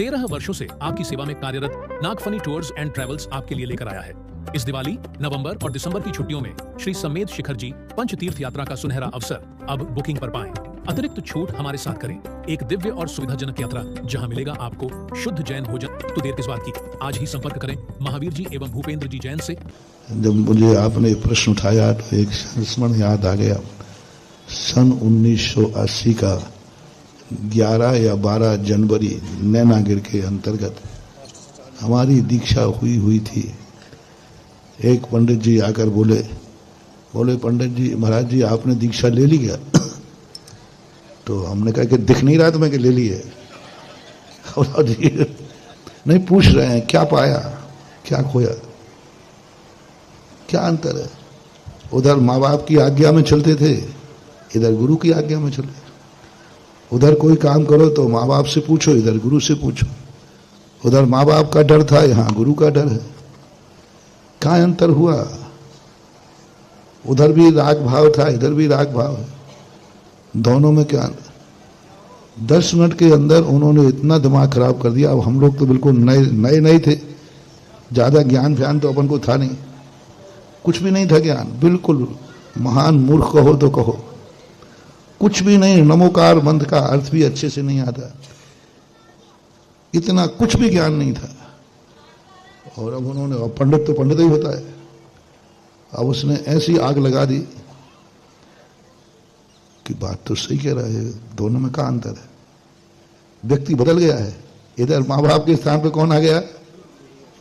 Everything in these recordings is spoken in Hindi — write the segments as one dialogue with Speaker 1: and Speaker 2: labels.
Speaker 1: 13 वर्षों से आपकी सेवा में कार्यरत नागफनी टूर्स एंड ट्रेवल्स आपके लिए लेकर आया है। इस दिवाली, नवंबर और दिसंबर की छुट्टियों में श्री समेत शिखर जी पंचतीर्थ यात्रा का सुनहरा अवसर अब बुकिंग पर पाएं। अतिरिक्त छूट हमारे साथ करें। एक दिव्य और सुविधाजनक यात्रा जहां मिलेगा आपको शुद्ध जैन भोजन। तो देर किस बात की, आज ही संपर्क करें महावीर जी एवं भूपेंद्र जी जैन से।
Speaker 2: जब मुझे आपने प्रश्न उठाया तो एक संस्मरण याद आ गया। सन 1980 का 11 या 12 जनवरी नैनागिर के अंतर्गत हमारी दीक्षा हुई थी। एक पंडित जी आकर बोले पंडित जी, महाराज जी आपने दीक्षा ले ली क्या? तो हमने कहा कि दिख नहीं रहा तुम्हें कि ले ली है। नहीं, पूछ रहे हैं क्या पाया, क्या खोया, क्या अंतर है? उधर माँ बाप की आज्ञा में चलते थे, इधर गुरु की आज्ञा में चले। उधर कोई काम करो तो माँ बाप से पूछो, इधर गुरु से पूछो। उधर माँ बाप का डर था, यहाँ गुरु का डर है। क्या अंतर हुआ? उधर भी राग भाव था, इधर भी राग भाव है। दोनों में क्या अंतर? 10 मिनट के अंदर उन्होंने इतना दिमाग खराब कर दिया। अब हम लोग तो बिल्कुल नए थे, ज्यादा ज्ञान फ्यान तो अपन को था नहीं, कुछ भी नहीं था ज्ञान, बिल्कुल महान मूर्ख कहो तो कहो, कुछ भी नहीं। नमोकार मंत्र का अर्थ भी अच्छे से नहीं आता, इतना कुछ भी ज्ञान नहीं था। और अब उन्होंने, पंडित तो पंडित ही होता है, अब उसने ऐसी आग लगा दी कि बात तो सही कह रहा है। दोनों में क्या अंतर है? व्यक्ति बदल गया है। इधर माँ बाप के स्थान पे कौन आ गया?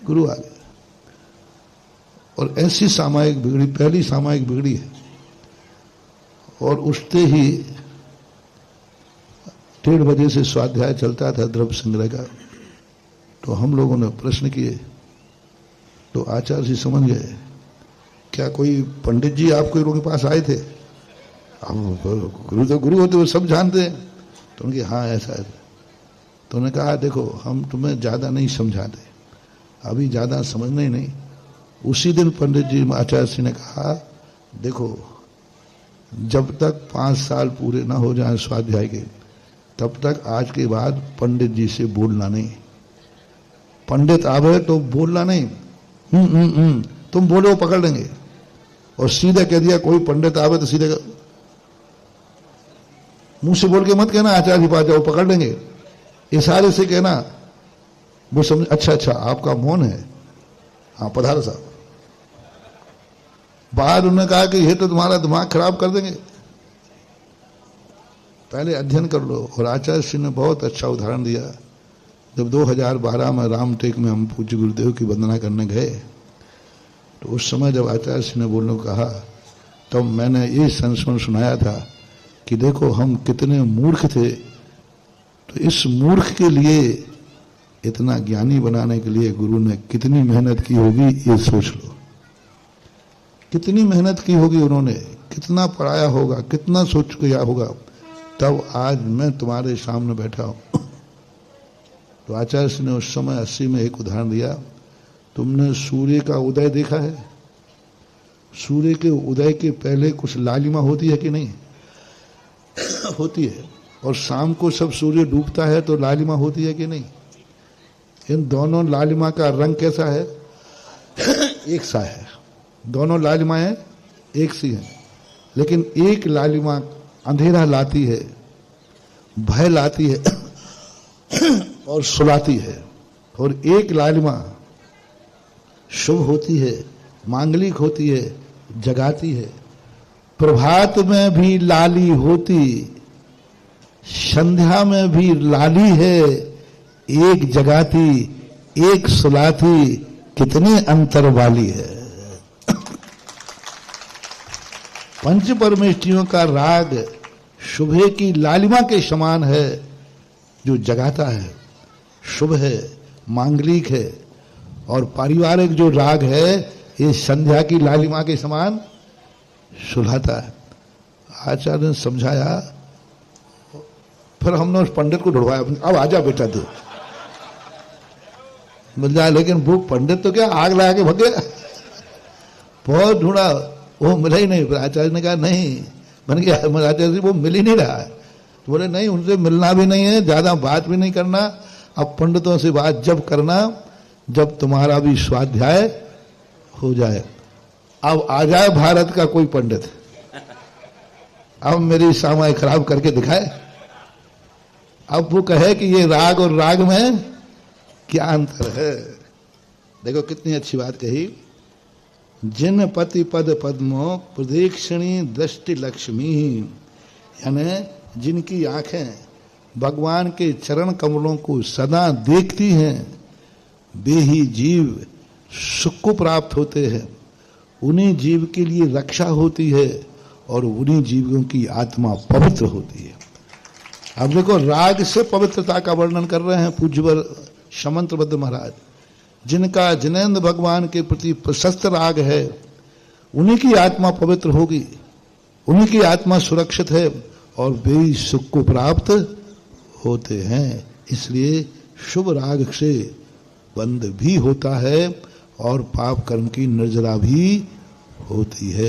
Speaker 2: गुरु आ गया। और ऐसी सामायिक बिगड़ी, पहली सामायिक बिगड़ी है। और उठते ही 1:30 बजे से स्वाध्याय चलता था द्रव्य संग्रह का। तो हम लोगों ने प्रश्न किए तो आचार्य जी समझ गए, क्या कोई पंडित जी आपके लोगों के पास आए थे? गुरु तो गुरु होते, वो सब जानते हैं। तो उनके हाँ ऐसा है। तो उन्होंने कहा देखो, हम तुम्हें ज्यादा नहीं समझाते, अभी ज्यादा समझना ही नहीं। उसी दिन पंडित जी आचार्य जी ने कहा देखो, जब तक 5 साल पूरे ना हो जाए स्वाध्याय के, तब तक आज के बाद पंडित जी से बोलना नहीं। पंडित आवे तो बोलना नहीं, तुम बोले वो पकड़ लेंगे। और सीधा कह दिया कोई पंडित आवे तो सीधे मुंह से बोल के मत कहना आचार्य पास जाओ, पकड़ लेंगे। इशारे से कहना, वो समझ अच्छा आपका मौन है, हाँ पधारो साहब। बाहर उन्होंने कहा कि ये तो तुम्हारा दिमाग खराब कर देंगे, पहले अध्ययन कर लो। और आचार्य श्री ने बहुत अच्छा उदाहरण दिया। जब 2012 में रामटेक में हम पूज्य गुरुदेव की वंदना करने गए, तो उस समय जब आचार्य श्री ने बोलने को कहा, तब मैंने ये संस्मरण सुनाया था कि देखो हम कितने मूर्ख थे, तो इस मूर्ख के लिए इतना ज्ञानी बनाने के लिए गुरु ने कितनी मेहनत की होगी, ये सोच लो। कितनी मेहनत की होगी उन्होंने, कितना पढ़ाया होगा, कितना सोच किया होगा, तब आज मैं तुम्हारे सामने बैठा हूं। तो आचार्य श्री ने उस समय 80 में एक उदाहरण दिया। तुमने सूर्य का उदय देखा है? सूर्य के उदय के पहले कुछ लालिमा होती है कि नहीं? होती है। और शाम को सब सूर्य डूबता है तो लालिमा होती है कि नहीं? इन दोनों लालिमा का रंग कैसा है? एक सा है। दोनों लालिमाएं एक सी हैं, लेकिन एक लालिमा अंधेरा लाती है, भय लाती है और सुलाती है, और एक लालिमा शुभ होती है, मांगलिक होती है, जगाती है। प्रभात में भी लाली होती, संध्या में भी लाली है, एक जगाती एक सुलाती, कितने अंतर वाली है। पंच परमेष्ठियों का राग शुभे की लालिमा के समान है, जो जगाता है, शुभ है, मांगलिक है। और पारिवारिक जो राग है, ये संध्या की लालिमा के समान सुलाता है। आचार्य ने समझाया, फिर हमने उस पंडित को ढूंढवाया, अब आजा बेटा तू मिल जाए। लेकिन वो पंडित तो क्या आग लगा के भग गया। बहुत ढूंढा, वो मिला ही नहीं। फिर आचार्य ने कहा नहीं, बन गया आचार्य जी, वो मिल ही नहीं रहा है। तो बोले नहीं, उनसे मिलना भी नहीं है, ज्यादा बात भी नहीं करना, अब पंडितों से बात जब करना जब तुम्हारा भी स्वाध्याय हो जाए। अब आ जाए भारत का कोई पंडित, अब मेरी सामाई खराब करके दिखाए, अब वो कहे कि ये राग और राग में क्या अंतर है। देखो कितनी अच्छी बात कही। जिन पति पद पद्मो प्रदीक्षिणी दृष्टि लक्ष्मी, यानी जिनकी आंखें भगवान के चरण कमलों को सदा देखती हैं, वे ही जीव सुख को प्राप्त होते हैं, उन्हीं जीव के लिए रक्षा होती है और उन्हीं जीवों की आत्मा पवित्र होती है। अब देखो राग से पवित्रता का वर्णन कर रहे हैं पूज्यवर समंतभद्र महाराज। जिनका जिनेंद्र भगवान के प्रति प्रशस्त राग है उन्हीं की आत्मा पवित्र होगी, उन्हीं की आत्मा सुरक्षित है और वे ही सुख को प्राप्त होते हैं। इसलिए शुभ राग से बंध भी होता है और पाप कर्म की निर्जरा भी होती है।